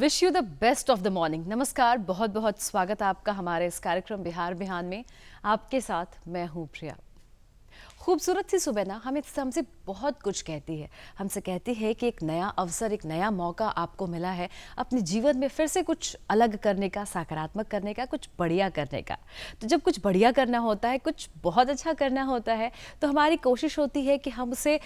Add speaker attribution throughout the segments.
Speaker 1: Wish you the best of the morning. नमस्कार, बहुत बहुत स्वागत है आपका हमारे इस कार्यक्रम बिहार बिहान में। आपके साथ मैं हूँ प्रिया। खूबसूरत सी सुबह ना हमसे बहुत कुछ कहती है। हमसे कहती है कि एक नया अवसर, एक नया मौका आपको मिला है अपने जीवन में फिर से कुछ अलग करने का, सकारात्मक करने का, कुछ बढ़िया करने का। तो जब कुछ बढ़िया करना होता है, कुछ बहुत अच्छा करना होता है, तो हमारी कोशिश होती है कि हम उसे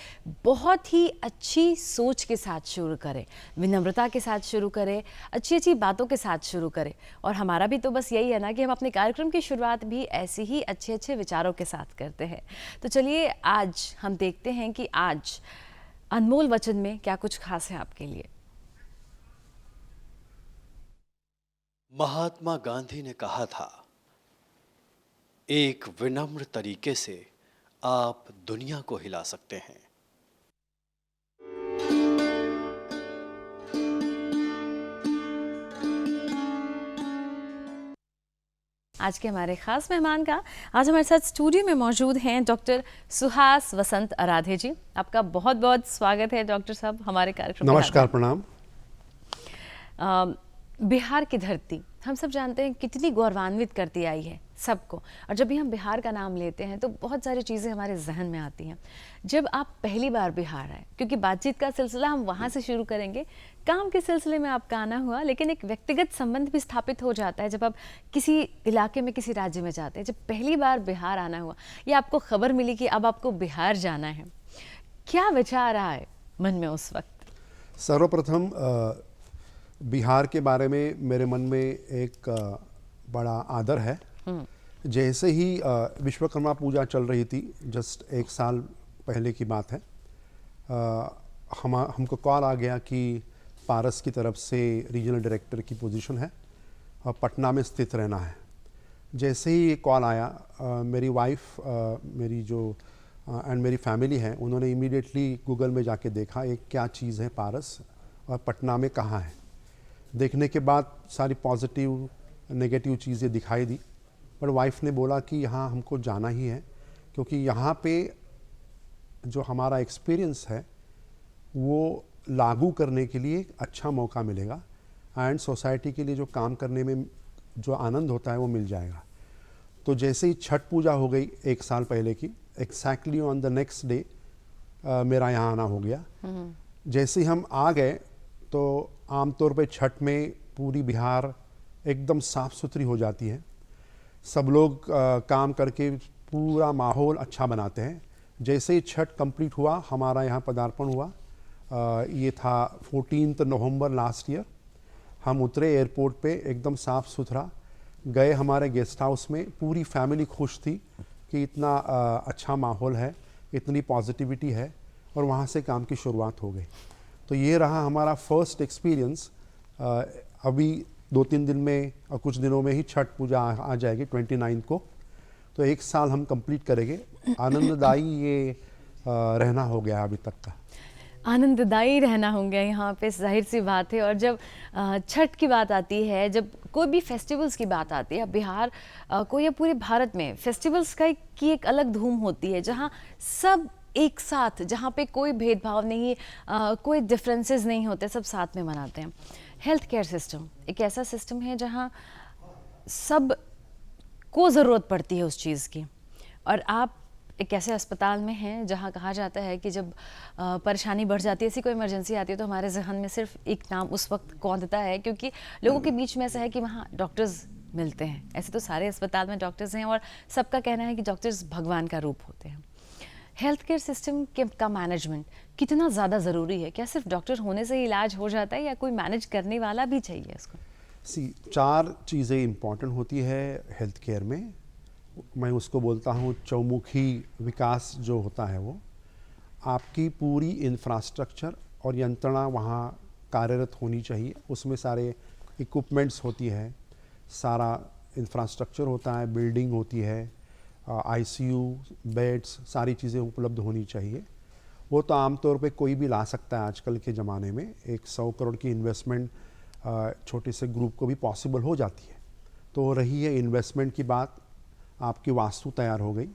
Speaker 1: बहुत ही अच्छी सोच के साथ शुरू करें, विनम्रता के साथ शुरू करें, अच्छी अच्छी बातों के साथ शुरू करें। और हमारा भी तो बस यही है ना कि हम अपने कार्यक्रम की शुरुआत भी ऐसे ही अच्छे अच्छे विचारों के साथ करते हैं। तो चलिए आज हम देखते हैं कि आज अनमोल वचन में क्या कुछ खास है आपके लिए।
Speaker 2: महात्मा गांधी ने कहा था, एक विनम्र तरीके से आप दुनिया को हिला सकते हैं।
Speaker 1: आज के हमारे खास मेहमान का आज हमारे साथ स्टूडियो में मौजूद हैं डॉक्टर सुहास वसंत आराध्य जी। आपका बहुत बहुत स्वागत है डॉक्टर साहब हमारे कार्यक्रम में।
Speaker 3: नमस्कार, प्रणाम।
Speaker 1: बिहार की धरती हम सब जानते हैं कितनी गौरवान्वित करती आई है सबको। और जब भी हम बिहार का नाम लेते हैं तो बहुत सारी चीज़ें हमारे जहन में आती हैं। जब आप पहली बार बिहार आए, क्योंकि बातचीत का सिलसिला हम वहाँ से शुरू करेंगे, काम के सिलसिले में आपका आना हुआ, लेकिन एक व्यक्तिगत संबंध भी स्थापित हो जाता है जब आप किसी इलाके में, किसी राज्य में जाते हैं। जब पहली बार बिहार आना हुआ या आपको खबर मिली कि अब आपको बिहार जाना है, क्या विचार आए मन में उस वक्त?
Speaker 3: सर्वप्रथम बिहार के बारे में मेरे मन में एक बड़ा आदर है। जैसे ही विश्वकर्मा पूजा चल रही थी, जस्ट एक साल पहले की बात है, हमको कॉल आ गया कि पारस की तरफ से रीजनल डायरेक्टर की पोजीशन है और पटना में स्थित रहना है। जैसे ही ये कॉल आया, मेरी वाइफ, मेरी जो एंड मेरी फैमिली है, उन्होंने इमीडिएटली गूगल में जाके देखा एक क्या चीज़ है पारस और पटना में कहाँ है। देखने के बाद सारी पॉजिटिव नेगेटिव चीज़ें दिखाई दी, पर वाइफ ने बोला कि यहाँ हमको जाना ही है, क्योंकि यहाँ पे जो हमारा एक्सपीरियंस है वो लागू करने के लिए एक अच्छा मौका मिलेगा एंड सोसाइटी के लिए जो काम करने में जो आनंद होता है वो मिल जाएगा। तो जैसे ही छठ पूजा हो गई एक साल पहले की, exactly on the next day मेरा यहाँ आना हो गया। जैसे ही हम आ गए तो आमतौर पे छठ में पूरी बिहार एकदम साफ़ सुथरी हो जाती है। सब लोग काम करके पूरा माहौल अच्छा बनाते हैं। जैसे ही छठ कंप्लीट हुआ, हमारा यहाँ पदार्पण हुआ। ये था 14 नवंबर लास्ट ईयर। हम उतरे एयरपोर्ट पे, एकदम साफ़ सुथरा गए हमारे गेस्ट हाउस में। पूरी फैमिली खुश थी कि इतना अच्छा माहौल है, इतनी पॉजिटिविटी है, और वहाँ से काम की शुरुआत हो गई। तो ये रहा हमारा फर्स्ट एक्सपीरियंस। अभी 2-3 दिन में और कुछ दिनों में ही छठ पूजा आ जाएगी 29 को, तो एक साल हम कंप्लीट करेंगे। आनंददायी ये रहना हो गया अभी तक का।
Speaker 1: आनंददायी रहना हो गया यहाँ पे, जाहिर सी बात है। और जब छठ की बात आती है, जब कोई भी फेस्टिवल्स की बात आती है, बिहार को या पूरे भारत में फेस्टिवल्स की एक अलग धूम होती है, जहाँ सब एक साथ, जहाँ पे कोई भेदभाव नहीं, कोई डिफरेंसेस नहीं होते, सब साथ में मनाते हैं। हेल्थ केयर सिस्टम एक ऐसा सिस्टम है जहाँ सब को ज़रूरत पड़ती है उस चीज़ की। और आप एक ऐसे अस्पताल में हैं जहाँ कहा जाता है कि जब परेशानी बढ़ जाती है, ऐसी कोई इमरजेंसी आती है, तो हमारे जहन में सिर्फ एक नाम उस वक्त कौंधता है, क्योंकि लोगों के बीच में ऐसा है कि वहाँ डॉक्टर्स मिलते हैं। ऐसे तो सारे अस्पताल में डॉक्टर्स हैं और सबका कहना है कि डॉक्टर्स भगवान का रूप होते हैं। हेल्थ केयर सिस्टम का मैनेजमेंट कितना ज़्यादा ज़रूरी है? क्या सिर्फ डॉक्टर होने से ही इलाज हो जाता है या कोई मैनेज करने वाला भी चाहिए इसको?
Speaker 3: 4 चीज़ें इम्पॉर्टेंट होती है हेल्थ केयर में। मैं उसको बोलता हूँ चौमुखी विकास जो होता है वो। आपकी पूरी इंफ्रास्ट्रक्चर और यंत्रणा वहाँ कार्यरत होनी चाहिए। उसमें सारे इक्विपमेंट्स होती है, सारा इंफ्रास्ट्रक्चर होता है, बिल्डिंग होती है, आईसीयू, बेड्स, सारी चीज़ें उपलब्ध होनी चाहिए। वो तो आमतौर पे कोई भी ला सकता है आजकल के ज़माने में। एक 100 करोड़ की इन्वेस्टमेंट छोटे से ग्रुप को भी पॉसिबल हो जाती है। तो रही है इन्वेस्टमेंट की बात, आपकी वास्तु तैयार हो गई।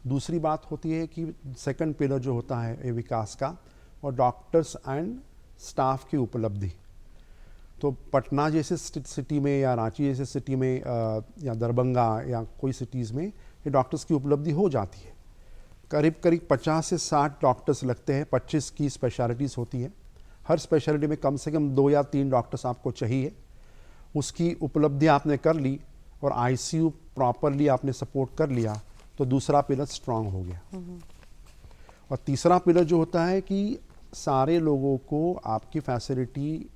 Speaker 3: दूसरी बात होती है कि सेकंड पिलर जो होता है ये विकास का, और डॉक्टर्स एंड स्टाफ की उपलब्धि। तो पटना जैसे सिटी में या रांची जैसे सिटी में या दरभंगा या कोई सिटीज़ में ये डॉक्टर्स की उपलब्धि हो जाती है। करीब करीब 50 से 60 डॉक्टर्स लगते हैं, 25 की स्पेशलिटीज़ होती है। हर स्पेशलिटी में कम से कम 2 या 3 डॉक्टर्स आपको चाहिए। उसकी उपलब्धि आपने कर ली और आईसीयू प्रॉपरली आपने सपोर्ट कर लिया तो दूसरा पिलर स्ट्रांग हो गया। और तीसरा पिलर जो होता है कि सारे लोगों को आपकी फैसिलिटी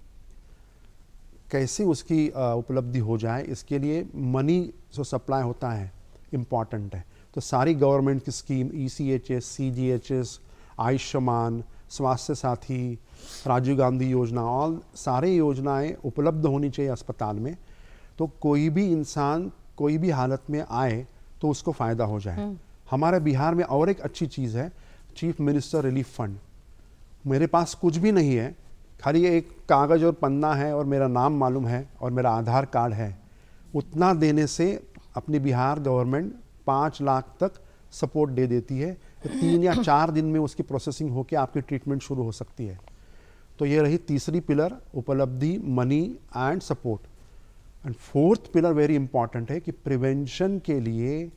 Speaker 3: कैसे उसकी उपलब्धि हो जाए, इसके लिए मनी जो सप्लाई होता है इम्पॉर्टेंट है। तो सारी गवर्नमेंट की स्कीम ECHS, CGHS, आयुष्मान, स्वास्थ्य साथी, राजीव गांधी योजना, और सारे योजनाएं उपलब्ध होनी चाहिए अस्पताल में। तो कोई भी इंसान कोई भी हालत में आए तो उसको फ़ायदा हो जाए। हमारे बिहार में और एक अच्छी चीज़ है, चीफ मिनिस्टर रिलीफ फंड। मेरे पास कुछ भी नहीं है, खाली एक कागज़ और पन्ना है और मेरा नाम मालूम है और मेरा आधार कार्ड है। उतना देने से अपनी बिहार गवर्नमेंट 5 लाख तक सपोर्ट दे देती है। तो 3 या 4 दिन में उसकी प्रोसेसिंग होकर आपकी ट्रीटमेंट शुरू हो सकती है। तो ये रही तीसरी पिलर, उपलब्धि, money and support. And fourth pillar very important है कि प्रिवेंशन के लिए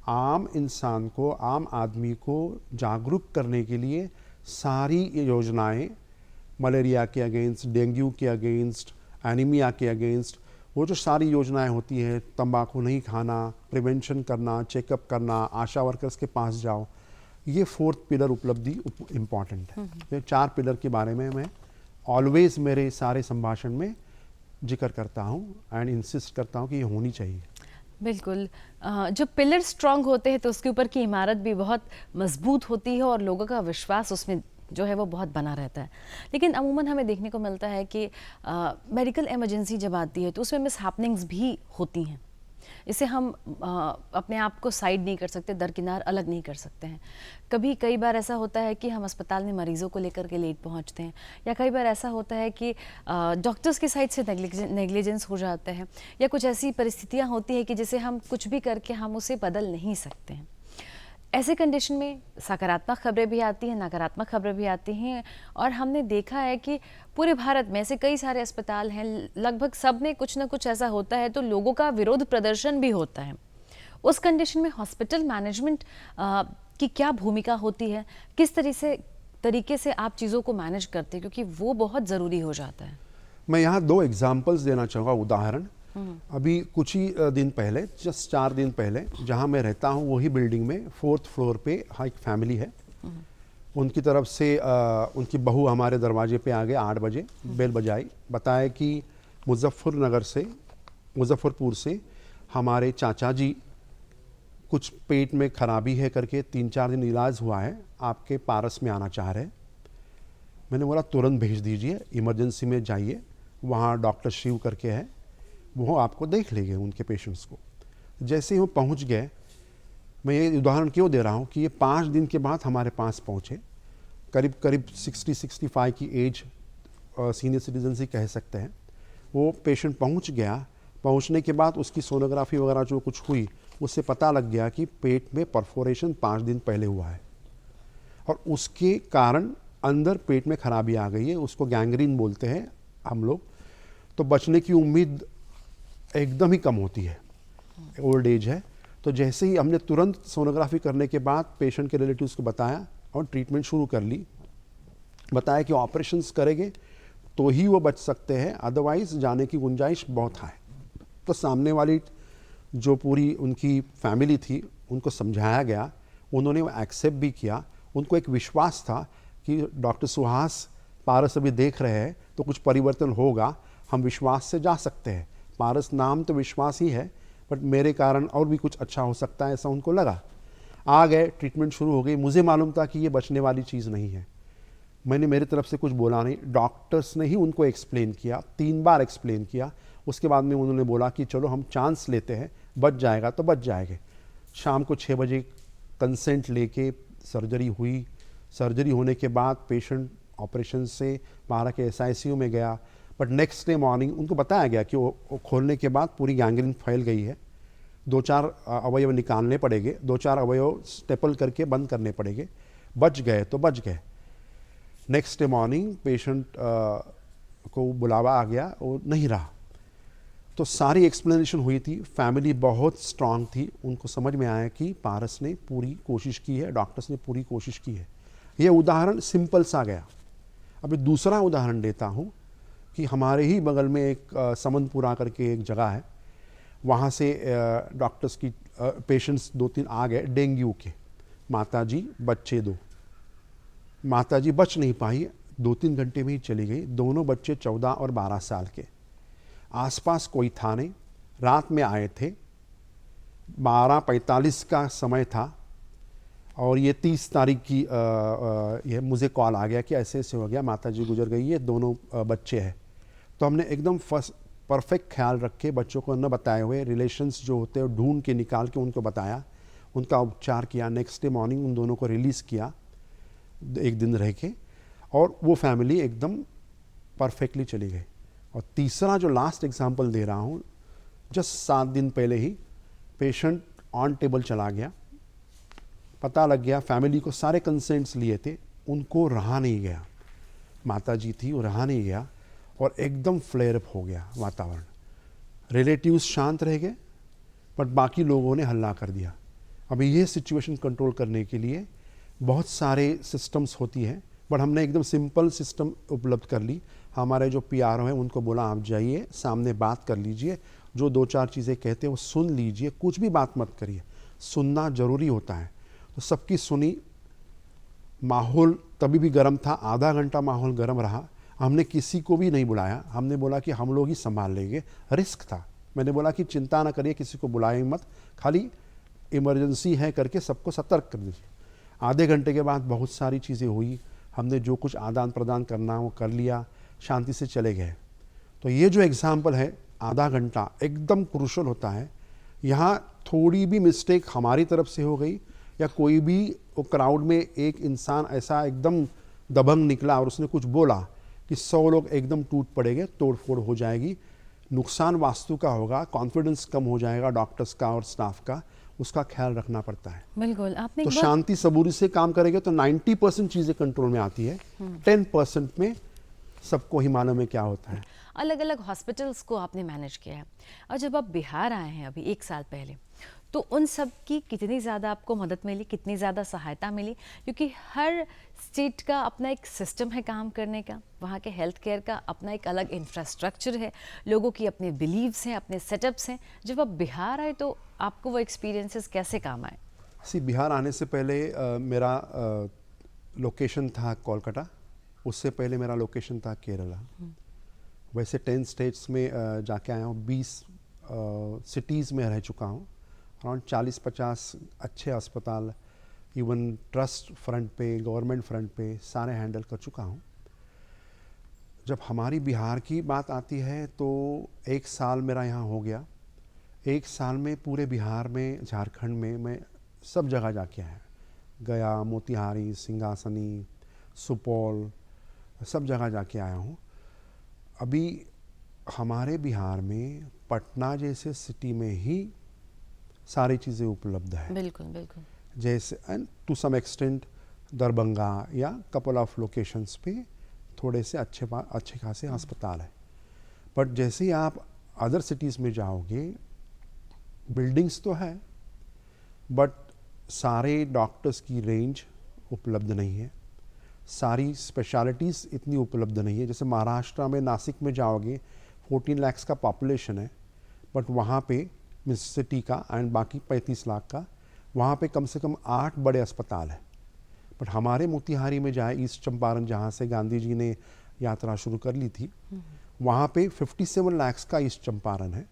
Speaker 3: आम इंसान को, आम आदमी को जागरूक करने के लिए सारी योजनाएं, मलेरिया के अगेंस्ट, डेंगू के अगेंस्ट, एनीमिया के अगेंस्ट, वो जो सारी योजनाएं होती हैं, तंबाकू नहीं खाना, प्रिवेंशन करना, चेकअप करना, आशा वर्कर्स के पास जाओ, ये फोर्थ पिलर उपलब्धि इम्पॉर्टेंट है। ये 4 पिलर के बारे में मैं ऑलवेज मेरे सारे संभाषण में जिक्र करता हूँ एंड इंसिस्ट करता हूँ कि ये होनी चाहिए।
Speaker 1: बिल्कुल, जब पिलर स्ट्रांग होते हैं तो उसके ऊपर की इमारत भी बहुत मजबूत होती है और लोगों का विश्वास उसमें जो है वो बहुत बना रहता है। लेकिन अमूमन हमें देखने को मिलता है कि मेडिकल इमरजेंसी जब आती है तो उसमें मिस हैपनिंग्स भी होती हैं। इसे हम अपने आप को साइड नहीं कर सकते, दरकिनार अलग नहीं कर सकते हैं। कई बार ऐसा होता है कि हम अस्पताल में मरीज़ों को लेकर के लेट पहुंचते हैं, या कई बार ऐसा होता है कि डॉक्टर्स की साइड से नेग्लिजेंस हो जाता है, या कुछ ऐसी परिस्थितियां होती हैं कि जिसे हम कुछ भी करके हम उसे बदल नहीं सकते हैं। ऐसे कंडीशन में सकारात्मक खबरें भी आती हैं, नकारात्मक खबरें भी आती हैं, और हमने देखा है कि पूरे भारत में ऐसे कई सारे अस्पताल हैं, लगभग सब में कुछ ना कुछ ऐसा होता है तो लोगों का विरोध प्रदर्शन भी होता है। उस कंडीशन में हॉस्पिटल मैनेजमेंट की क्या भूमिका होती है, किस तरीके से आप चीज़ों को मैनेज करते हैं, क्योंकि वो बहुत ज़रूरी हो जाता है।
Speaker 3: मैं यहाँ 2 एग्जाम्पल्स देना चाहूँगा, उदाहरण। अभी कुछ ही दिन पहले, जस्ट 4 दिन पहले, जहाँ मैं रहता हूँ वही बिल्डिंग में 4th फ्लोर पे एक फैमिली है। उनकी तरफ से उनकी बहू हमारे दरवाजे पे आ गए 8 बजे, बेल बजाई, बताया कि मुजफ्फरपुर से हमारे चाचा जी कुछ पेट में खराबी है करके 3-4 दिन इलाज हुआ है, आपके पारस में आना चाह रहे हैं। मैंने बोला तुरंत भेज दीजिए, इमरजेंसी में जाइए, वहाँ डॉक्टर शिव करके है, वो आपको देख लेंगे उनके पेशेंट्स को। जैसे ही वो पहुँच गए, मैं ये उदाहरण क्यों दे रहा हूँ कि ये 5 दिन के बाद हमारे पास पहुँचे, करीब करीब 60-65 की एज, सीनियर सिटीजन ही कह सकते हैं। वो पेशेंट पहुँच गया, पहुँचने के बाद उसकी सोनोग्राफी वगैरह जो कुछ हुई, उससे पता लग गया कि पेट में परफोरेशन 5 दिन पहले हुआ है और उसके कारण अंदर पेट में खराबी आ गई है, उसको गैंग्रीन बोलते हैं हम लोग। तो बचने की उम्मीद एकदम ही कम होती है, ओल्ड एज है। तो जैसे ही हमने तुरंत सोनोग्राफी करने के बाद पेशेंट के रिलेटिव्स को बताया और ट्रीटमेंट शुरू कर ली। बताया कि ऑपरेशंस करेंगे तो ही वो बच सकते हैं, अदरवाइज जाने की गुंजाइश बहुत है। तो सामने वाली जो पूरी उनकी फैमिली थी उनको समझाया गया, उन्होंने वो एक्सेप्ट भी किया। उनको एक विश्वास था कि डॉक्टर सुहास पारस अभी देख रहे हैं तो कुछ परिवर्तन होगा, हम विश्वास से जा सकते हैं। पारस नाम तो विश्वास ही है, बट मेरे कारण और भी कुछ अच्छा हो सकता है, ऐसा उनको लगा। आ गए, ट्रीटमेंट शुरू हो गई। मुझे मालूम था कि ये बचने वाली चीज़ नहीं है, मैंने मेरी तरफ से कुछ बोला नहीं, डॉक्टर्स ने ही उनको एक्सप्लेन किया, 3 बार एक्सप्लेन किया। उसके बाद में उन्होंने बोला कि चलो हम चांस लेते हैं, बच जाएगा तो बच जाएगा। शाम को 6 बजे कंसेंट लेके सर्जरी हुई। सर्जरी होने के बाद पेशेंट ऑपरेशन से 12 के SICU में गया, बट नेक्स्ट डे मॉर्निंग उनको बताया गया कि वो खोलने के बाद पूरी गैंग्रीन फैल गई है, 2-4 अवयव निकालने पड़ेंगे, 2-4 अवयव स्टेपल करके बंद करने पड़ेंगे। बच गए तो बच गए। नेक्स्ट डे मॉर्निंग पेशेंट को बुलावा आ गया, वो नहीं रहा। तो सारी एक्सप्लेनेशन हुई थी, फैमिली बहुत स्ट्रांग थी, उनको समझ में आया कि पारस ने पूरी कोशिश की है, डॉक्टर्स ने पूरी कोशिश की है। ये उदाहरण सिंपल सा गया। अभी दूसरा उदाहरण देता हूँ कि हमारे ही बगल में एक समनपुरा करके एक जगह है, वहाँ से डॉक्टर्स की पेशेंट्स 2-3 आ गए डेंगू के। माताजी बच्चे 2, माताजी बच नहीं पाई, 2-3 घंटे में ही चली गई। दोनों बच्चे 14 और 12 साल के। आसपास कोई था नहीं, रात में आए थे, 12:45 का समय था और ये 30 तारीख की ये मुझे कॉल आ गया कि ऐसे ऐसे हो गया, माताजी गुजर गई है, दोनों बच्चे हैं। तो हमने एकदम परफेक्ट ख्याल रख के, बच्चों को न बताए हुए, रिलेशंस जो होते हैं ढूंढ के निकाल के उनको बताया, उनका उपचार किया। नेक्स्ट डे मॉर्निंग उन दोनों को रिलीज़ किया 1 दिन रह के, और वो फैमिली एकदम परफेक्टली चली गई। और तीसरा जो लास्ट एग्जांपल दे रहा हूँ, जस्ट 7 दिन पहले ही पेशेंट ऑन टेबल चला गया, पता लग गया, फैमिली को सारे कंसेंट्स लिए थे, उनको रहा नहीं गया, माताजी थी वो रहा नहीं गया, और एकदम फ्लेयर अप हो गया वातावरण। रिलेटिव्स शांत रह गए, बट बाकी लोगों ने हल्ला कर दिया। अभी ये सिचुएशन कंट्रोल करने के लिए बहुत सारे सिस्टम्स होती हैं, बट हमने एकदम सिंपल सिस्टम उपलब्ध कर ली। हमारे जो PRO हैं उनको बोला, आप जाइए सामने बात कर लीजिए, जो 2-4 चीज़ें कहते हैं वो सुन लीजिए, कुछ भी बात मत करिए, सुनना ज़रूरी होता है। तो सबकी सुनी, माहौल तभी भी गर्म था, आधा घंटा माहौल गर्म रहा। हमने किसी को भी नहीं बुलाया, हमने बोला कि हम लोग ही संभाल लेंगे, रिस्क था। मैंने बोला कि चिंता ना करिए, किसी को बुलाएं मत, खाली इमरजेंसी है करके सबको सतर्क कर दीजिए। आधे घंटे के बाद बहुत सारी चीज़ें हुई, हमने जो कुछ आदान प्रदान करना वो कर लिया, शांति से चले गए। तो ये जो एग्जाम्पल है, आधा घंटा एकदम क्रूशल होता है। यहाँ थोड़ी भी मिस्टेक हमारी तरफ से हो गई, या कोई भी वो क्राउड में एक इंसान ऐसा एकदम दबंग निकला और उसने कुछ बोला कि 100 लोग एकदम टूट पड़ेंगे, तोड़ फोड़ हो जाएगी, नुकसान वास्तु का होगा, कॉन्फिडेंस कम हो जाएगा डॉक्टर्स का और स्टाफ का, उसका ख्याल रखना पड़ता है।
Speaker 1: बिल्कुल, आपने
Speaker 3: तो
Speaker 1: एक बात
Speaker 3: शांति सबूरी से काम करेंगे तो 90% चीज़ें कंट्रोल में आती है, 10% में सबको ही मालूम है क्या होता है।
Speaker 1: अलग अलग हॉस्पिटल्स को आपने मैनेज किया है, और जब आप बिहार आए हैं अभी 1 साल पहले, तो उन सब की कितनी ज़्यादा आपको मदद मिली, कितनी ज़्यादा सहायता मिली? क्योंकि हर स्टेट का अपना एक सिस्टम है काम करने का, वहाँ के हेल्थ केयर का अपना एक अलग इंफ्रास्ट्रक्चर है, लोगों की अपने बिलीव्स हैं, अपने सेटअप्स हैं। जब आप बिहार आए तो आपको वो एक्सपीरियंसेस कैसे काम आए?
Speaker 3: बिहार आने से पहले मेरा लोकेशन था कोलकाता, उससे पहले मेरा लोकेशन था केरला। वैसे 10 स्टेट्स में जाके आया हूँ, 20 सिटीज़ में रह चुका हूँ, अराउंड 40-50 अच्छे अस्पताल, इवन ट्रस्ट फ्रंट पे, गवर्नमेंट फ्रंट पे सारे हैंडल कर चुका हूँ। जब हमारी बिहार की बात आती है तो 1 साल मेरा यहाँ हो गया। 1 साल में पूरे बिहार में, झारखंड में मैं सब जगह जाके आया, गया, मोतिहारी, सिंगासनी, सुपौल, सब जगह जाके आया हूँ। अभी हमारे बिहार में पटना जैसे सिटी में ही सारी चीज़ें उपलब्ध है।
Speaker 1: बिल्कुल बिल्कुल।
Speaker 3: जैसे and to some extent Darbhanga या कपल ऑफ लोकेशंस पे थोड़े से अच्छे खासे अस्पताल है। बट जैसे ही आप अदर सिटीज़ में जाओगे, बिल्डिंग्स तो है, बट सारे डॉक्टर्स की रेंज उपलब्ध नहीं है, सारी स्पेशलिटीज़ इतनी उपलब्ध नहीं है। जैसे महाराष्ट्र में, नासिक में जाओगे, 14 लाख का पॉपुलेशन है, बट वहाँ पे सिटी का एंड बाकी 35 लाख का, वहाँ पे कम से कम 8 बड़े अस्पताल हैं। बट हमारे मोतिहारी में जाए, ईस्ट चंपारण, जहाँ से गांधी जी ने यात्रा शुरू कर ली थी, वहाँ पे 57 लाख का ईस्ट चंपारण है।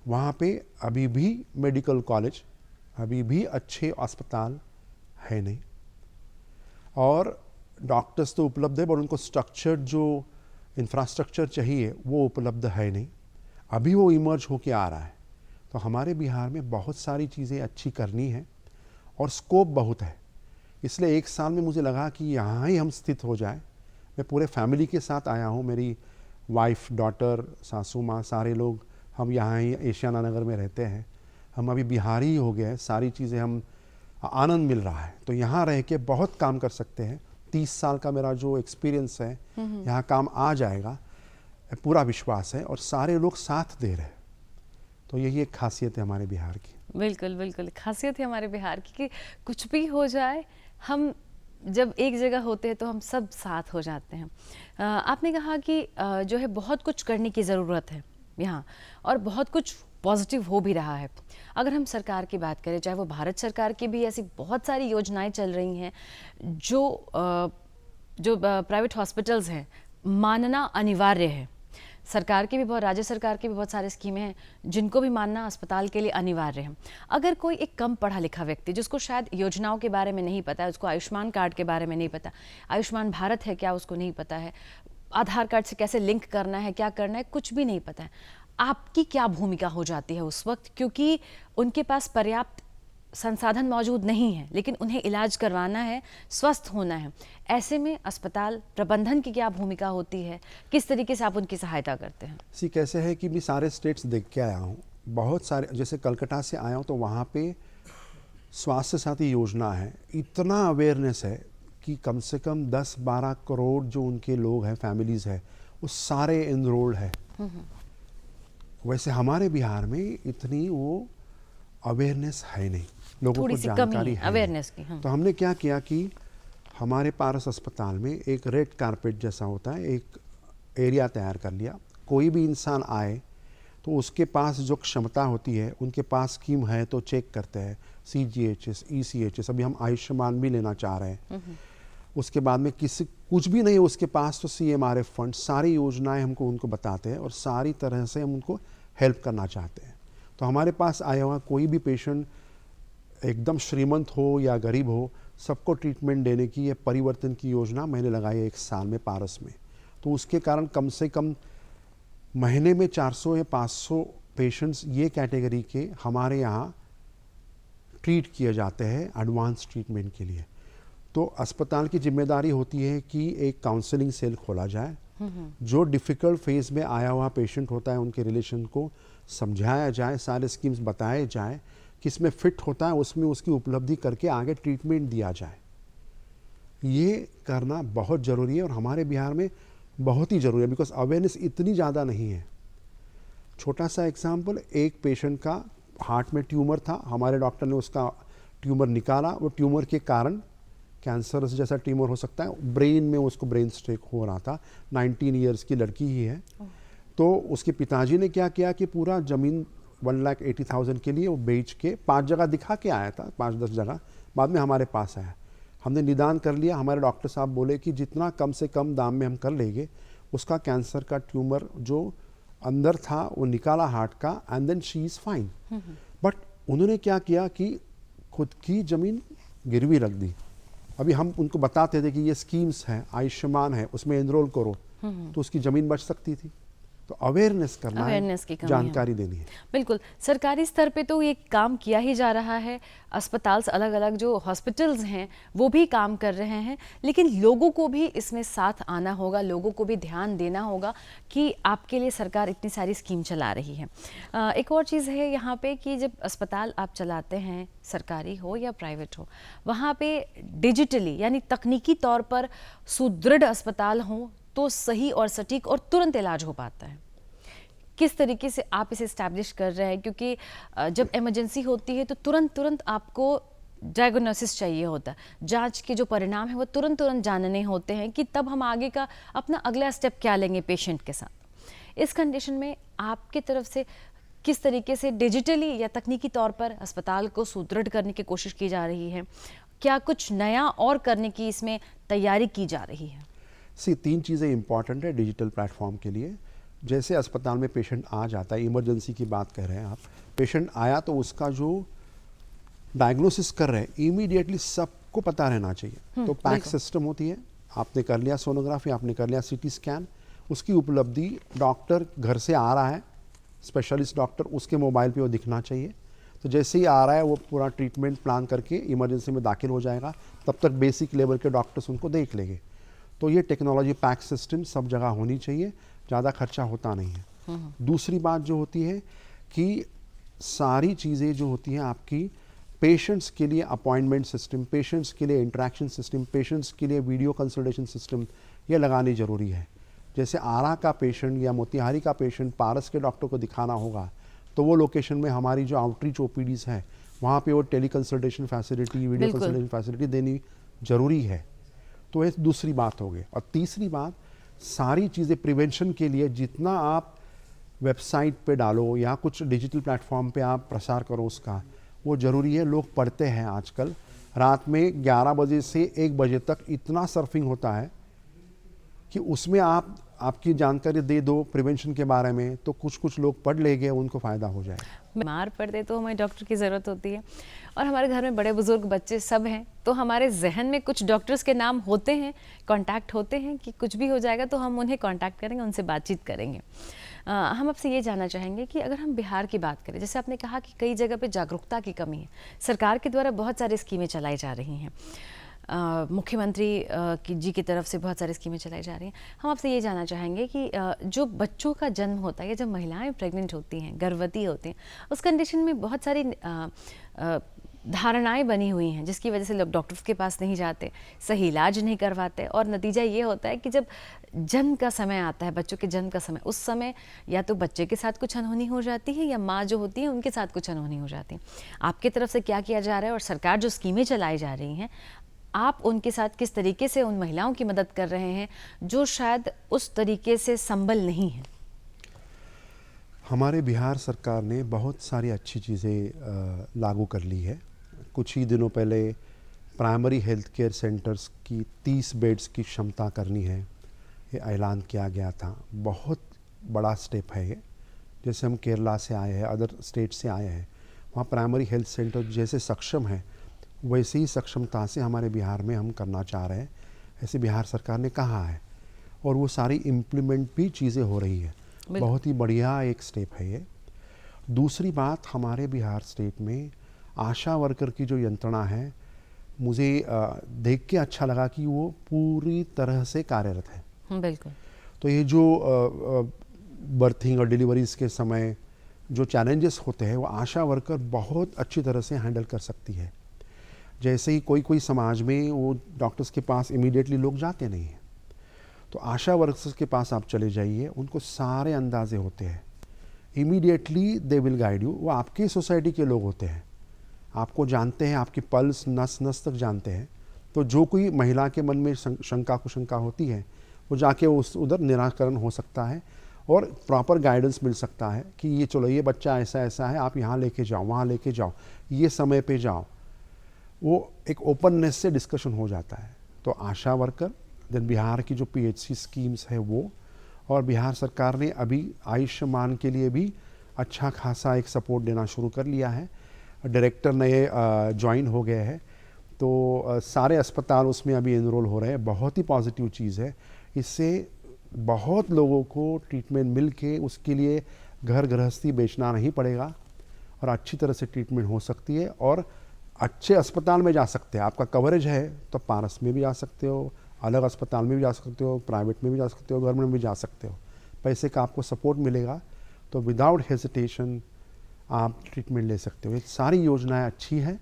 Speaker 3: वहाँ पे अभी भी मेडिकल कॉलेज, अभी भी अच्छे अस्पताल है नहीं, और डॉक्टर्स तो उपलब्ध है, पर उनको स्ट्रक्चर्ड जो इंफ्रास्ट्रक्चर चाहिए वो उपलब्ध है नहीं। अभी वो इमर्ज होके आ रहा है। तो हमारे बिहार में बहुत सारी चीज़ें अच्छी करनी है और स्कोप बहुत है। इसलिए 1 साल में मुझे लगा कि यहाँ ही हम स्थित हो जाए। मैं पूरे फैमिली के साथ आया हूँ, मेरी वाइफ, डॉटर, सासू माँ, सारे लोग हम यहाँ ही एशियाना नगर में रहते हैं। हम अभी बिहारी ही हो गए हैं, सारी चीज़ें हम आनंद मिल रहा है। तो यहाँ रह के बहुत काम कर सकते हैं। 30 साल का मेरा जो एक्सपीरियंस है यहाँ काम आ जाएगा। पूरा विश्वास है और सारे लोग साथ दे रहे हैं। तो यही एक खासियत है हमारे बिहार की।
Speaker 1: बिल्कुल बिल्कुल, खासियत है हमारे बिहार की कि कुछ भी हो जाए, हम जब एक जगह होते हैं तो हम सब साथ हो जाते हैं। आपने कहा कि जो है बहुत कुछ करने की ज़रूरत है यहाँ, और बहुत कुछ पॉजिटिव हो भी रहा है। अगर हम सरकार की बात करें, चाहे वो भारत सरकार की भी ऐसी बहुत सारी योजनाएं चल रही हैं जो प्राइवेट हॉस्पिटल्स हैं मानना अनिवार्य है। सरकार की भी बहुत, राज्य सरकार की भी बहुत सारी स्कीमें हैं जिनको भी मानना अस्पताल के लिए अनिवार्य है। अगर कोई एक कम पढ़ा लिखा व्यक्ति जिसको शायद योजनाओं के बारे में नहीं पता है, उसको आयुष्मान कार्ड के बारे में नहीं पता, आयुष्मान भारत है क्या उसको नहीं पता है, आधार कार्ड से कैसे लिंक करना है, क्या करना है, कुछ भी नहीं पता है, आपकी क्या भूमिका हो जाती है उस वक्त? क्योंकि उनके पास पर्याप्त संसाधन मौजूद नहीं है, लेकिन उन्हें इलाज करवाना है, स्वस्थ होना है। ऐसे में अस्पताल प्रबंधन की क्या भूमिका होती है? किस तरीके से आप उनकी सहायता करते हैं?
Speaker 3: कैसे है कि मैं सारे स्टेट्स देख के आया हूँ, बहुत सारे, जैसे कलकत्ता से आया हूँ तो वहाँ पे स्वास्थ्य साथी योजना है, इतना अवेयरनेस है कि कम से कम 10-12 करोड़ जो उनके लोग हैं, फैमिलीज़ है, वो सारे एनरोल्ड है। वैसे हमारे बिहार में इतनी वो अवेयरनेस है नहीं, लोगों को जानकारी है
Speaker 1: अवेयरनेस की।
Speaker 3: तो हमने क्या किया कि हमारे पारस अस्पताल में एक रेड कारपेट जैसा होता है, एक एरिया तैयार कर लिया। कोई भी इंसान आए तो उसके पास जो क्षमता होती है, उनके पास स्कीम है तो चेक करते हैं, CGHS, ECHS, अभी हम आयुष्मान भी लेना चाह रहे हैं। उसके बाद में किसी कुछ भी नहीं है उसके पास तो CMRF फंड, सारी योजनाएं हमको उनको बताते हैं और सारी तरह से हम उनको हेल्प करना चाहते हैं। तो हमारे पास आया हुआ कोई भी पेशेंट एकदम श्रीमंत हो या गरीब हो, सबको ट्रीटमेंट देने की ये परिवर्तन की योजना मैंने लगाई है 1 साल में पारस में। तो उसके कारण कम से कम महीने में 400 या 500 पेशेंट्स ये कैटेगरी के हमारे यहाँ ट्रीट किए जाते हैं एडवांस ट्रीटमेंट के लिए। तो अस्पताल की जिम्मेदारी होती है कि एक काउंसलिंग सेल खोला जाए, जो डिफ़िकल्ट फेज़ में आया हुआ पेशेंट होता है उनके रिलेशन को समझाया जाए, सारे स्कीम्स बताए जाए, किसमें फिट होता है उसमें उसकी उपलब्धि करके आगे ट्रीटमेंट दिया जाए। ये करना बहुत ज़रूरी है और हमारे बिहार में बहुत ही ज़रूरी है, बिकॉज अवेयरनेस इतनी ज़्यादा नहीं है। छोटा सा एग्जाम्पल, एक पेशेंट का हार्ट में ट्यूमर था, हमारे डॉक्टर ने उसका ट्यूमर निकाला, वो ट्यूमर के कारण कैंसर जैसा ट्यूमर हो सकता है, ब्रेन में उसको ब्रेन स्ट्रोक हो रहा था, 19 ईयर्स की लड़की ही है। तो उसके पिताजी ने क्या किया कि पूरा ज़मीन 1,80,000 के लिए वो बेच के 5 जगह दिखा के आया था, 5-10 जगह, बाद में हमारे पास आया। हमने निदान कर लिया, हमारे डॉक्टर साहब बोले कि जितना कम से कम दाम में हम कर लेंगे, उसका कैंसर का ट्यूमर जो अंदर था वो निकाला हार्ट का, and then she is fine. But उन्होंने क्या किया कि खुद की ज़मीन गिरवी रख दी। अभी हम उनको बताते थे कि ये स्कीम्स हैं, आयुष्मान है, उसमें एनरोल करो, तो उसकी ज़मीन बच सकती थी। तो अवेयरनेस करना
Speaker 1: अवेयरनेस की
Speaker 3: है,
Speaker 1: कमी
Speaker 3: जानकारी
Speaker 1: है।
Speaker 3: देनी है।
Speaker 1: बिल्कुल, सरकारी स्तर पे तो ये काम किया ही जा रहा है, अस्पताल से अलग अलग जो हॉस्पिटल्स हैं वो भी काम कर रहे हैं, लेकिन लोगों को भी इसमें साथ आना होगा, लोगों को भी ध्यान देना होगा कि आपके लिए सरकार इतनी सारी स्कीम चला रही है। एक और चीज़ है यहाँ पे कि जब अस्पताल आप चलाते हैं, सरकारी हो या प्राइवेट हो, वहाँ पे डिजिटली यानी तकनीकी तौर पर सुदृढ़ अस्पताल हों तो सही और सटीक और तुरंत इलाज हो पाता है। किस तरीके से आप इसे इस्टेब्लिश कर रहे हैं? क्योंकि जब इमरजेंसी होती है तो तुरंत आपको डायग्नोसिस चाहिए होता है, जांच के जो परिणाम है वो तुरंत जानने होते हैं कि तब हम आगे का अपना अगला स्टेप क्या लेंगे पेशेंट के साथ। इस कंडीशन में आपकी तरफ से किस तरीके से डिजिटली या तकनीकी तौर पर अस्पताल को सुदृढ़ करने की कोशिश की जा रही है? क्या कुछ नया और करने की इसमें तैयारी की जा रही है?
Speaker 3: 3 चीज़ें इंपॉर्टेंट है डिजिटल प्लेटफॉर्म के लिए। जैसे अस्पताल में पेशेंट आ जाता है, इमरजेंसी की बात कर रहे हैं आप, पेशेंट आया तो उसका जो डायग्नोसिस कर रहे हैं इमीडिएटली सबको पता रहना चाहिए। तो पैक सिस्टम होती है, आपने कर लिया सोनोग्राफी, आपने कर लिया CT स्कैन, उसकी उपलब्धि डॉक्टर घर से आ रहा है, स्पेशलिस्ट डॉक्टर, उसके मोबाइल पे वो दिखना चाहिए। तो जैसे ही आ रहा है वो पूरा ट्रीटमेंट प्लान करके इमरजेंसी में दाखिल हो जाएगा, तब तक बेसिक लेवल के डॉक्टर्स उनको देख लेंगे। तो ये टेक्नोलॉजी पैक सिस्टम सब जगह होनी चाहिए, ज़्यादा खर्चा होता नहीं है। दूसरी बात जो होती है कि सारी चीज़ें जो होती हैं आपकी पेशेंट्स के लिए अपॉइंटमेंट सिस्टम, पेशेंट्स के लिए इंटरेक्शन सिस्टम, पेशेंट्स के लिए वीडियो कंसल्टेशन सिस्टम, ये लगानी ज़रूरी है। जैसे आरा का पेशेंट या मोतिहारी का पेशेंट पारस के डॉक्टर को दिखाना होगा, तो वो लोकेशन में हमारी जो आउटरीच ओपीडीज़ हैं वहाँ पे वो टेली कंसल्टेशन फैसिलिटी, वीडियो
Speaker 1: बिल्कुल।
Speaker 3: कंसल्टेशन फैसिलिटी देनी ज़रूरी है। तो ये दूसरी बात हो गई। और तीसरी बात, सारी चीज़ें प्रिवेंशन के लिए जितना आप वेबसाइट पे डालो या कुछ डिजिटल प्लेटफॉर्म पे आप प्रसार करो उसका, वो ज़रूरी है। लोग पढ़ते हैं आजकल, रात में 11 बजे से 1 बजे तक इतना सर्फिंग होता है कि उसमें आप आपकी जानकारी दे दो प्रिवेंशन के बारे में, तो कुछ लोग पढ़ लेंगे, उनको फ़ायदा हो जाए।
Speaker 1: बीमार पड़ते तो हमें डॉक्टर की ज़रूरत होती है, और हमारे घर में बड़े बुजुर्ग बच्चे सब हैं, तो हमारे जहन में कुछ डॉक्टर्स के नाम होते हैं, कांटेक्ट होते हैं कि कुछ भी हो जाएगा तो हम उन्हें कांटेक्ट करेंगे, उनसे बातचीत करेंगे। हम आपसे ये जानना चाहेंगे कि अगर हम बिहार की बात करें, जैसे आपने कहा कि कई जगह पे जागरूकता की कमी है, सरकार के द्वारा बहुत सारी स्कीमें चलाई जा रही हैं, मुख्यमंत्री जी की तरफ से बहुत सारी स्कीमें चलाई जा रही हैं। हम आपसे ये जानना चाहेंगे कि जो बच्चों का जन्म होता है या जब महिलाएं प्रेग्नेंट होती हैं, गर्भवती होती हैं, उस कंडीशन में बहुत सारी धारणाएं बनी हुई हैं जिसकी वजह से लोग डॉक्टर्स के पास नहीं जाते, सही इलाज नहीं करवाते, और नतीजा ये होता है कि जब जन्म का समय आता है, बच्चों के जन्म का समय, उस समय या तो बच्चे के साथ कुछ अनहोनी हो जाती है या माँ जो होती है उनके साथ कुछ अनहोनी हो जाती है। आपकी तरफ से क्या किया जा रहा है, और सरकार जो स्कीमें चलाई जा रही हैं, आप उनके साथ किस तरीके से उन महिलाओं की मदद कर रहे हैं जो शायद उस तरीके से संबल नहीं है?
Speaker 3: हमारे बिहार सरकार ने बहुत सारी अच्छी चीज़ें लागू कर ली है। कुछ ही दिनों पहले प्राइमरी हेल्थ केयर सेंटर्स की 30 बेड्स की क्षमता करनी है, ये ऐलान किया गया था। बहुत बड़ा स्टेप है ये। जैसे हम केरला से आए हैं, अदर स्टेट से आए हैं, वहाँ प्राइमरी हेल्थ सेंटर जैसे सक्षम है, वैसे ही सक्षमता से हमारे बिहार में हम करना चाह रहे हैं, ऐसे बिहार सरकार ने कहा है, और वो सारी इम्प्लीमेंट भी चीज़ें हो रही है। बहुत ही बढ़िया एक स्टेप है ये। दूसरी बात, हमारे बिहार स्टेट में आशा वर्कर की जो यंत्रणा है, मुझे देख के अच्छा लगा कि वो पूरी तरह से कार्यरत है।
Speaker 1: बिल्कुल।
Speaker 3: तो ये जो बर्थिंग और डिलीवरीज के समय जो चैलेंजेस होते हैं, वो आशा वर्कर बहुत अच्छी तरह से हैंडल कर सकती है। जैसे ही कोई समाज में वो डॉक्टर्स के पास इमीडिएटली लोग जाते नहीं हैं, तो आशा वर्कर्स के पास आप चले जाइए, उनको सारे अंदाजे होते हैं, immediately they will guide you. वो आपकी सोसाइटी के लोग होते हैं, आपको जानते हैं, आपकी पल्स नस नस तक जानते हैं। तो जो कोई महिला के मन में शंका कुशंका होती है, वो जाके उधर निराकरण हो सकता है और प्रॉपर गाइडेंस मिल सकता है कि ये चलो, ये बच्चा ऐसा ऐसा है, आप यहाँ लेके जाओ, वहाँ लेके जाओ, ये समय पे जाओ। वो एक ओपननेस से डिस्कशन हो जाता है। तो आशा वर्कर, देन बिहार की जो PHC स्कीम्स है वो, और बिहार सरकार ने अभी आयुष्मान के लिए भी अच्छा खासा एक सपोर्ट देना शुरू कर लिया है। डायरेक्टर नए ज्वाइन हो गए हैं, तो सारे अस्पताल उसमें अभी एनरोल हो रहे हैं। बहुत ही पॉजिटिव चीज़ है। इससे बहुत लोगों को ट्रीटमेंट मिल के उसके लिए घर गृहस्थी बेचना नहीं पड़ेगा और अच्छी तरह से ट्रीटमेंट हो सकती है, और अच्छे अस्पताल में जा सकते हैं। आपका कवरेज है तो पारस में भी जा सकते हो, अलग अस्पताल में भी जा सकते हो, प्राइवेट में भी जा सकते हो, गवर्नमेंट में भी जा सकते हो। पैसे का आपको सपोर्ट मिलेगा, तो विदाउट हेजिटेशन आप ट्रीटमेंट ले सकते हो। ये सारी योजनाएं अच्छी हैं,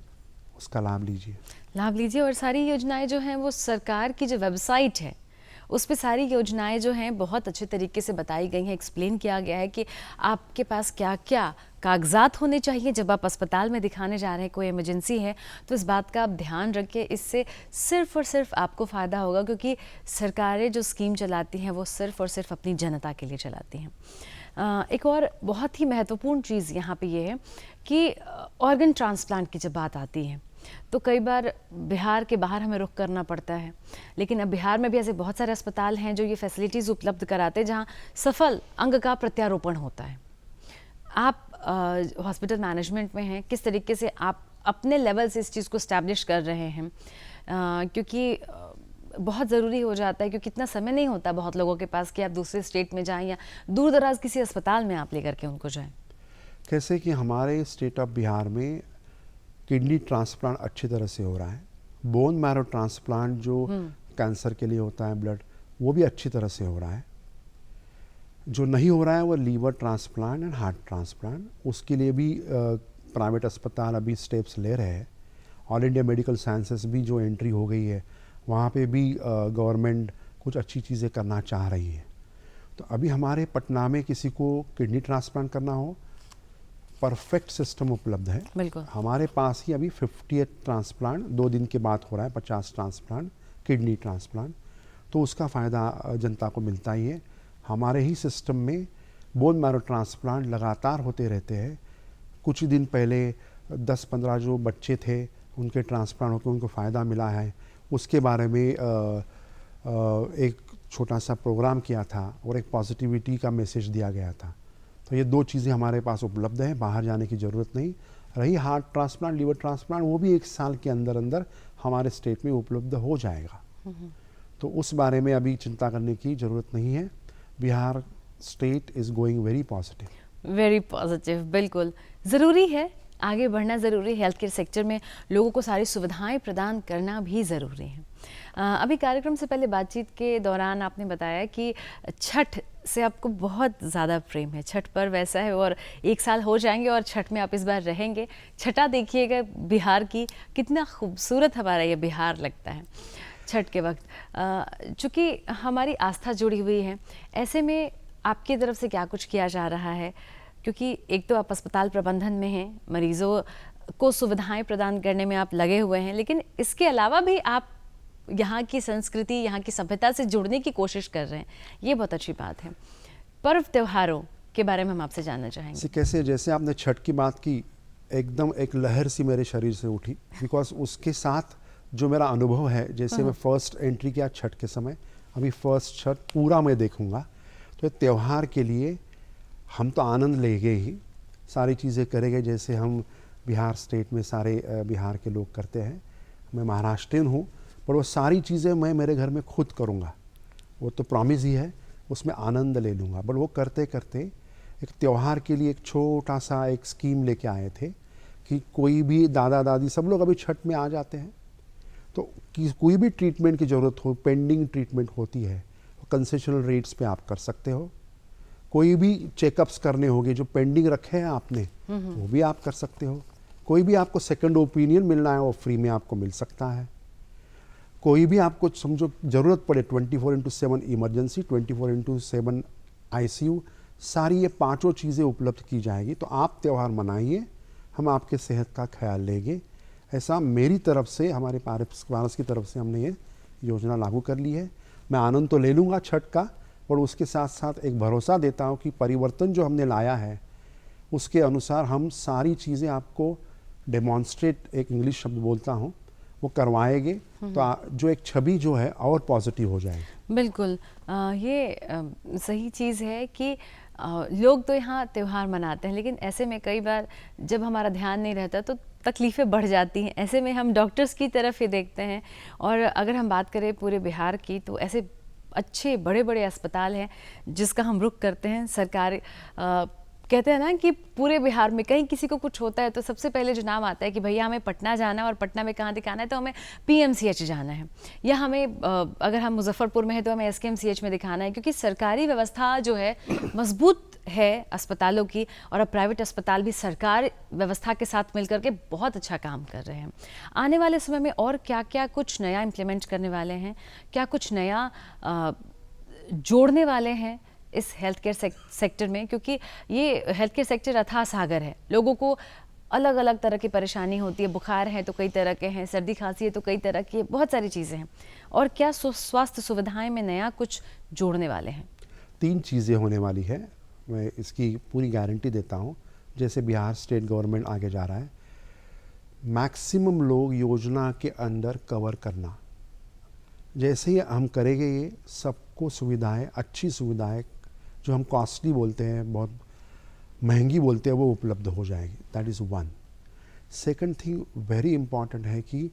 Speaker 3: उसका लाभ लीजिए।
Speaker 1: और सारी योजनाएं जो हैं वो सरकार की जो वेबसाइट है उस पे सारी योजनाएं जो हैं बहुत अच्छे तरीके से बताई गई हैं, एक्सप्लेन किया गया है कि आपके पास क्या क्या कागजात होने चाहिए जब आप अस्पताल में दिखाने जा रहे हैं, कोई इमरजेंसी है तो इस बात का आप ध्यान रखिए। इससे सिर्फ और सिर्फ आपको फ़ायदा होगा, क्योंकि सरकारें जो स्कीम चलाती हैं वो सिर्फ और सिर्फ अपनी जनता के लिए चलाती हैं। एक और बहुत ही महत्वपूर्ण चीज़ यहाँ पे ये है कि ऑर्गन ट्रांसप्लांट की जब बात आती है तो कई बार बिहार के बाहर हमें रुख करना पड़ता है, लेकिन अब बिहार में भी ऐसे बहुत सारे अस्पताल हैं जो ये फैसिलिटीज़ उपलब्ध कराते हैं जहाँ सफल अंग का प्रत्यारोपण होता है। आप हॉस्पिटल मैनेजमेंट में हैं, किस तरीके से आप अपने लेवल से इस चीज़ को इस्टेब्लिश कर रहे हैं? क्योंकि बहुत ज़रूरी हो जाता है, क्योंकि इतना समय नहीं होता बहुत लोगों के पास कि आप दूसरे स्टेट में जाएं या दूर दराज किसी अस्पताल में आप लेकर के उनको जाएं।
Speaker 3: कैसे कि हमारे स्टेट ऑफ बिहार में किडनी ट्रांसप्लांट अच्छी तरह से हो रहा है, बोन मैरो ट्रांसप्लांट जो कैंसर के लिए होता है ब्लड, वो भी अच्छी तरह से हो रहा है। जो नहीं हो रहा है वो liver transplant and heart transplant, उसके लिए भी प्राइवेट अस्पताल अभी स्टेप्स ले रहे हैं। ऑल इंडिया मेडिकल साइंसेस भी जो एंट्री हो गई है, वहाँ पे भी गवर्नमेंट कुछ अच्छी चीज़ें करना चाह रही है। तो अभी हमारे पटना में किसी को किडनी ट्रांसप्लांट करना हो, परफेक्ट सिस्टम उपलब्ध है।
Speaker 1: बिल्कुल।
Speaker 3: हमारे पास ही अभी 50 ट्रांसप्लांट 2 दिन के बाद हो रहा है, 50 ट्रांसप्लांट किडनी ट्रांसप्लांट, तो उसका फ़ायदा जनता को मिलता ही है। हमारे ही सिस्टम में बोन मैरो ट्रांसप्लांट लगातार होते रहते हैं। कुछ ही दिन पहले 10-15 जो बच्चे थे उनके ट्रांसप्लांट होकर उनको फ़ायदा मिला है, उसके बारे में एक छोटा सा प्रोग्राम किया था और एक पॉजिटिविटी का मैसेज दिया गया था। तो ये 2 चीज़ें हमारे पास उपलब्ध हैं, बाहर जाने की ज़रूरत नहीं। रही हार्ट ट्रांसप्लांट, लिवर ट्रांसप्लांट, वो भी 1 साल के अंदर अंदर हमारे स्टेट में उपलब्ध हो जाएगा। तो उस बारे में अभी चिंता करने की ज़रूरत नहीं है। Bihar state is going very positive.
Speaker 1: Very positive, बिल्कुल ज़रूरी है, आगे बढ़ना ज़रूरी है। हेल्थ केयर सेक्टर में लोगों को सारी सुविधाएं प्रदान करना भी ज़रूरी है। अभी कार्यक्रम से पहले बातचीत के दौरान आपने बताया कि छठ से आपको बहुत ज़्यादा प्रेम है, छठ पर्व ऐसा है और 1 साल हो जाएंगे और छठ में आप इस बार रहेंगे। छठा देखिएगा बिहार की, कितना खूबसूरत हमारा ये बिहार लगता है छठ के वक्त। चूँकि हमारी आस्था जुड़ी हुई है, ऐसे में आपकी तरफ से क्या कुछ किया जा रहा है? क्योंकि एक तो आप अस्पताल प्रबंधन में हैं, मरीजों को सुविधाएं प्रदान करने में आप लगे हुए हैं, लेकिन इसके अलावा भी आप यहाँ की संस्कृति, यहाँ की सभ्यता से जुड़ने की कोशिश कर रहे हैं, ये बहुत अच्छी बात है। पर्व त्योहारों के बारे में हम आपसे जानना चाहेंगे।
Speaker 3: कैसे, जैसे आपने छठ की बात की, एकदम एक लहर सी मेरे शरीर से उठी, बिकॉज उसके साथ जो मेरा अनुभव है, जैसे मैं फर्स्ट एंट्री किया छठ के समय, अभी फर्स्ट छठ पूरा मैं देखूंगा, तो त्यौहार के लिए हम तो आनंद लेंगे ही, सारी चीज़ें करेंगे जैसे हम बिहार स्टेट में सारे बिहार के लोग करते हैं। मैं महाराष्ट्रियन हूँ, पर वो सारी चीज़ें मैं मेरे घर में खुद करूँगा, वो तो प्रॉमिस ही है, उसमें आनंद ले लूँगा। बट वो करते करते एक त्यौहार के लिए एक छोटा सा एक स्कीम लेके आए थे कि कोई भी दादा दादी सब लोग अभी छठ में आ जाते हैं, तो कोई भी ट्रीटमेंट की ज़रूरत हो, पेंडिंग ट्रीटमेंट होती है, कंसेशनल रेट्स पे आप कर सकते हो। कोई भी चेकअप्स करने होंगे जो पेंडिंग रखे हैं आपने, वो भी आप कर सकते हो। कोई भी आपको सेकंड ओपिनियन मिलना है, वो फ्री में आपको मिल सकता है। कोई भी आपको समझो ज़रूरत पड़े 24/7 इमरजेंसी, 24/7 ICU, सारी ये 5 चीज़ें उपलब्ध की जाएगी। तो आप त्यौहार मनाइए, हम आपके सेहत का ख्याल लेंगे। ऐसा मेरी तरफ से, हमारे पारस की तरफ से हमने ये योजना लागू कर ली है। मैं आनंद तो ले लूँगा छठ का, और उसके साथ साथ एक भरोसा देता हूँ कि परिवर्तन जो हमने लाया है उसके अनुसार हम सारी चीज़ें आपको डेमॉन्स्ट्रेट, एक इंग्लिश शब्द बोलता हूँ, वो करवाएंगे, तो जो एक छवि जो है और पॉजिटिव हो जाएगी।
Speaker 1: बिल्कुल, ये सही चीज़ है कि लोग तो यहाँ त्यौहार मनाते हैं, लेकिन ऐसे में कई बार जब हमारा ध्यान नहीं रहता तो तकलीफ़ें बढ़ जाती हैं। ऐसे में हम डॉक्टर्स की तरफ ही देखते हैं। और अगर हम बात करें पूरे बिहार की, तो ऐसे अच्छे बड़े बड़े अस्पताल हैं जिसका हम रुख करते हैं। सरकार कहते हैं ना कि पूरे बिहार में कहीं किसी को कुछ होता है तो सबसे पहले जो नाम आता है कि भैया हमें पटना जाना है, और पटना में कहाँ दिखाना है, तो हमें PMCH जाना है, या हमें अगर हम मुजफ्फरपुर में है तो हमें SKMCH में दिखाना है, क्योंकि सरकारी व्यवस्था जो है मजबूत है अस्पतालों की, और अब प्राइवेट अस्पताल भी सरकार व्यवस्था के साथ मिलकर के बहुत अच्छा काम कर रहे हैं। आने वाले समय में और क्या क्या कुछ नया इम्प्लीमेंट करने वाले हैं, क्या कुछ नया जोड़ने वाले हैं इस हेल्थ केयर सेक्टर में? क्योंकि ये हेल्थ केयर सेक्टर अथाह सागर है, लोगों को अलग अलग तरह की परेशानी होती है, बुखार है तो कई तरह के हैं, सर्दी खांसी है तो कई तरह की, बहुत सारी चीज़ें हैं। और क्या स्वास्थ्य सुविधाएं में नया कुछ जोड़ने वाले हैं?
Speaker 3: 3 चीज़ें होने वाली है, मैं इसकी पूरी गारंटी देता हूँ। जैसे बिहार स्टेट गवर्नमेंट आगे जा रहा है, मैक्सिमम लोग योजना के अंदर कवर करना। जैसे ही हम करेंगे, ये सबको सुविधाएं, अच्छी सुविधाएं जो हम कॉस्टली बोलते हैं, बहुत महंगी बोलते हैं, वो उपलब्ध हो जाएगी। That is 1। Second thing very important है कि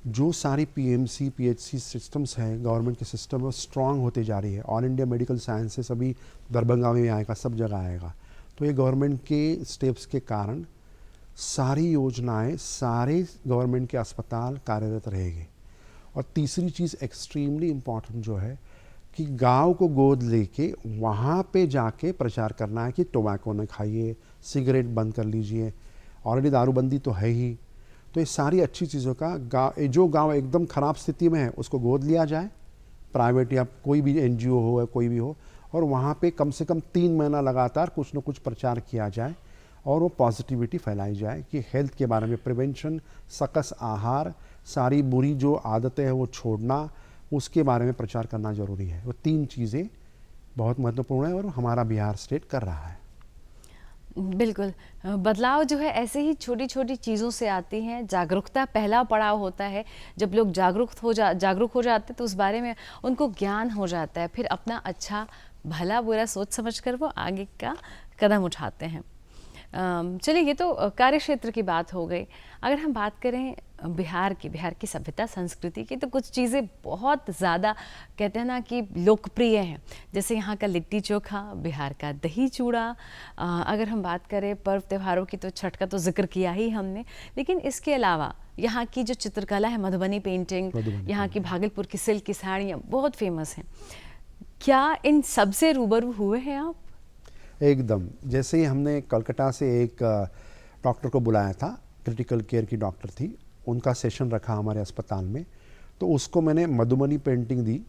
Speaker 3: जो सारी PMC PHC सिस्टम्स हैं, गवर्नमेंट के सिस्टम है, वो स्ट्रांग होते जा रही है। ऑल इंडिया मेडिकल साइंसेस अभी दरभंगा में आएगा, सब जगह आएगा। तो ये गवर्नमेंट के स्टेप्स के कारण सारी योजनाएं, सारे गवर्नमेंट के अस्पताल कार्यरत रहेंगे। और तीसरी चीज़ एक्सट्रीमली इम्पॉर्टेंट जो है कि गांव को गोद लेके वहाँ पे जाके प्रचार करना है कि टोबैको न खाइए, सिगरेट बंद कर लीजिए। ऑलरेडी दारूबंदी तो है ही, तो ये सारी अच्छी चीज़ों का जो गांव एकदम ख़राब स्थिति में है उसको गोद लिया जाए, प्राइवेट या कोई भी NGO हो या कोई भी हो, और वहाँ पे कम से कम 3 महीना लगातार कुछ न कुछ प्रचार किया जाए और वो पॉजिटिविटी फैलाई जाए कि हेल्थ के बारे में, प्रिवेंशन, सकस आहार, सारी बुरी जो आदतें हैं वो छोड़ना, उसके बारे में प्रचार करना ज़रूरी है। वो 3 चीज़ें बहुत महत्वपूर्ण है और हमारा बिहार स्टेट कर रहा है।
Speaker 1: बिल्कुल, बदलाव जो है ऐसे ही छोटी छोटी चीज़ों से आती हैं। जागरूकता पहला पड़ाव होता है। जब लोग जागरूक हो जाते हैं तो उस बारे में उनको ज्ञान हो जाता है, फिर अपना अच्छा भला बुरा सोच समझकर वो आगे का कदम उठाते हैं। चलिए, ये तो कार्य क्षेत्र की बात हो गई। अगर हम बात करें बिहार की सभ्यता संस्कृति की, तो कुछ चीज़ें बहुत ज़्यादा कहते हैं ना कि लोकप्रिय हैं, जैसे यहाँ का लिट्टी चोखा, बिहार का दही चूड़ा। अगर हम बात करें पर्व त्योहारों की, तो छठ का तो जिक्र किया ही हमने, लेकिन इसके अलावा यहाँ की जो चित्रकला है, मधुबनी पेंटिंग, यहाँ की भागलपुर की सिल्क की साड़ियाँ बहुत फेमस हैं। क्या इन सब से रूबरू हुए हैं आप?
Speaker 3: एकदम। जैसे ही हमने कलकत्ता से एक डॉक्टर को बुलाया था, क्रिटिकल केयर की डॉक्टर थी, उनका सेशन रखा हमारे अस्पताल में, तो उसको मैंने मधुबनी पेंटिंग दी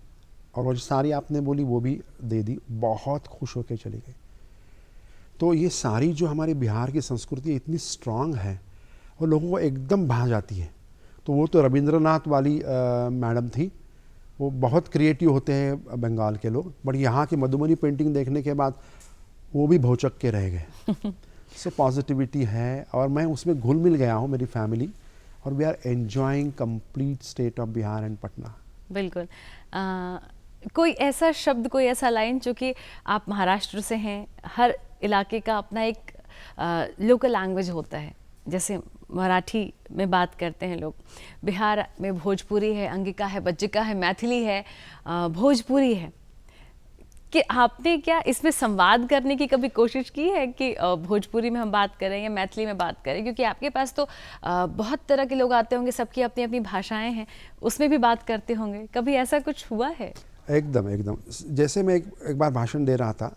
Speaker 3: और वो जो सारी आपने बोली वो भी दे दी। बहुत खुश होकर चले गए। तो ये सारी जो हमारे बिहार की संस्कृति इतनी स्ट्रांग है और लोगों को एकदम भा जाती है। तो वो तो रविंद्रनाथ वाली मैडम थी, वो बहुत क्रिएटिव होते हैं बंगाल के लोग, बट यहाँ की मधुबनी पेंटिंग देखने के बाद वो भी भौचक के रह गए। सो पॉजिटिविटी है और मैं उसमें घुल मिल गया हूँ, मेरी फैमिली, और we are enjoying complete state of Bihar and Patna.
Speaker 1: बिल्कुल। कोई ऐसा शब्द, कोई ऐसा लाइन, जो कि आप महाराष्ट्र से हैं, हर इलाके का अपना एक लोकल लैंग्वेज होता है। जैसे मराठी में बात करते हैं लोग, बिहार में भोजपुरी है, अंगिका है, बज्जिका है, मैथिली है, भोजपुरी है। कि आपने क्या इसमें संवाद करने की कभी कोशिश की है कि भोजपुरी में हम बात करें या मैथिली में बात करें? क्योंकि आपके पास तो बहुत तरह के लोग आते होंगे, सबकी अपनी अपनी भाषाएं हैं, उसमें भी बात करते होंगे। कभी ऐसा कुछ हुआ है?
Speaker 3: एकदम। जैसे मैं एक बार भाषण दे रहा था,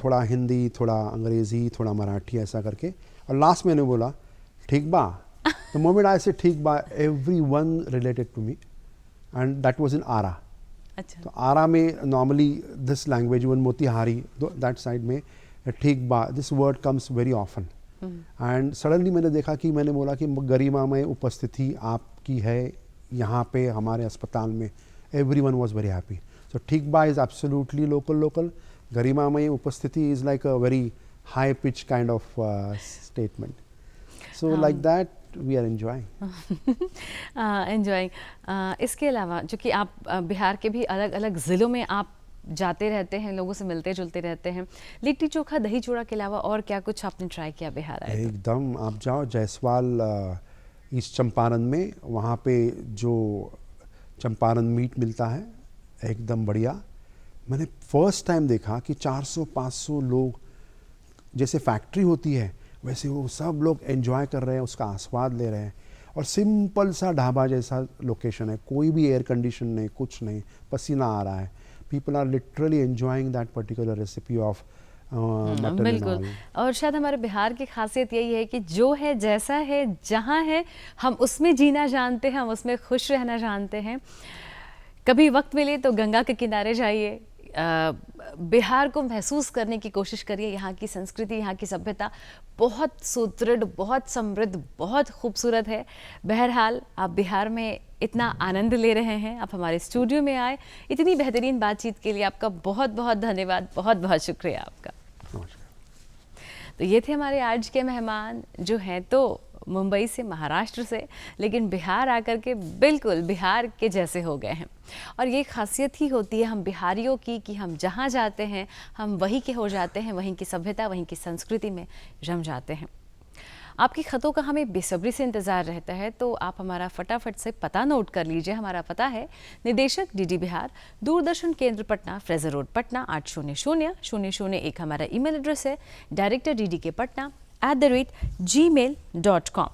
Speaker 3: थोड़ा हिंदी, थोड़ा अंग्रेज़ी, थोड़ा मराठी, ऐसा करके, और लास्ट मैंने बोला ठीक बा। द मोमेंट आई से ठीक बा, everyone related to me, and that was in Arrah.
Speaker 1: अच्छा।
Speaker 3: तो आरा में normally this language, even Motihari that side में, ठीक बा, this word comes very often. And suddenly मैंने देखा कि मैंने बोला कि गरिमामय उपस्थिति आपकी है यहाँ पे हमारे अस्पताल में। Everyone was very happy. So ठीक बा इज एब्सोल्युटली लोकल। गरिमामय उपस्थिति is like a very high pitch kind of statement. So like that we are enjoying.
Speaker 1: Enjoying. इसके अलावा, जो कि आप बिहार के भी अलग अलग ज़िलों में आप जाते रहते हैं, लोगों से मिलते जुलते रहते हैं, लिट्टी चोखा, दही चूड़ा के अलावा और क्या कुछ आपने ट्राई किया बिहार आए?
Speaker 3: एकदम। आप जाओ जायसवाल ईस्ट चंपारण में, वहाँ पे जो चंपारण मीट मिलता है एकदम बढ़िया। मैंने फर्स्ट टाइम देखा कि 400-500 लोग, जैसे फैक्ट्री होती है वैसे वो सब लोग एंजॉय कर रहे हैं, उसका आस्वाद ले रहे हैं। और सिंपल सा ढाबा जैसा लोकेशन है, कोई भी एयर कंडीशन नहीं, कुछ नहीं, पसीना आ रहा है। People are literally enjoying that particular recipe of mutton.
Speaker 1: बिल्कुल। और शायद हमारे बिहार की खासियत यही है कि जो है, जैसा है, जहाँ है, हम उसमें जीना जानते हैं, हम उसमें खुश रहना जानते हैं। कभी वक्त मिले तो गंगा के किनारे जाइए, बिहार को महसूस करने की कोशिश करिए। यहाँ की संस्कृति, यहाँ की सभ्यता बहुत सुदृढ़, बहुत समृद्ध, बहुत खूबसूरत है। बहरहाल, आप बिहार में इतना आनंद ले रहे हैं, आप हमारे स्टूडियो में आए, इतनी बेहतरीन बातचीत के लिए आपका बहुत बहुत धन्यवाद, बहुत बहुत शुक्रिया आपका। तो ये थे हमारे आज के मेहमान, जो हैं तो मुंबई से, महाराष्ट्र से, लेकिन बिहार आकर के बिल्कुल बिहार के जैसे हो गए हैं। और ये खासियत ही होती है हम बिहारियों की कि हम जहाँ जाते हैं हम वहीं के हो जाते हैं, वहीं की सभ्यता, वहीं की संस्कृति में रम जाते हैं। आपकी ख़तों का हमें बेसब्री से इंतज़ार रहता है, तो आप हमारा फटाफट से पता नोट कर लीजिए। हमारा पता है निदेशक डीडी बिहार, दूरदर्शन केंद्र पटना, फ्रेजर रोड पटना 8000001। हमारा ईमेल एड्रेस है director@ddkpatna@gmail.com।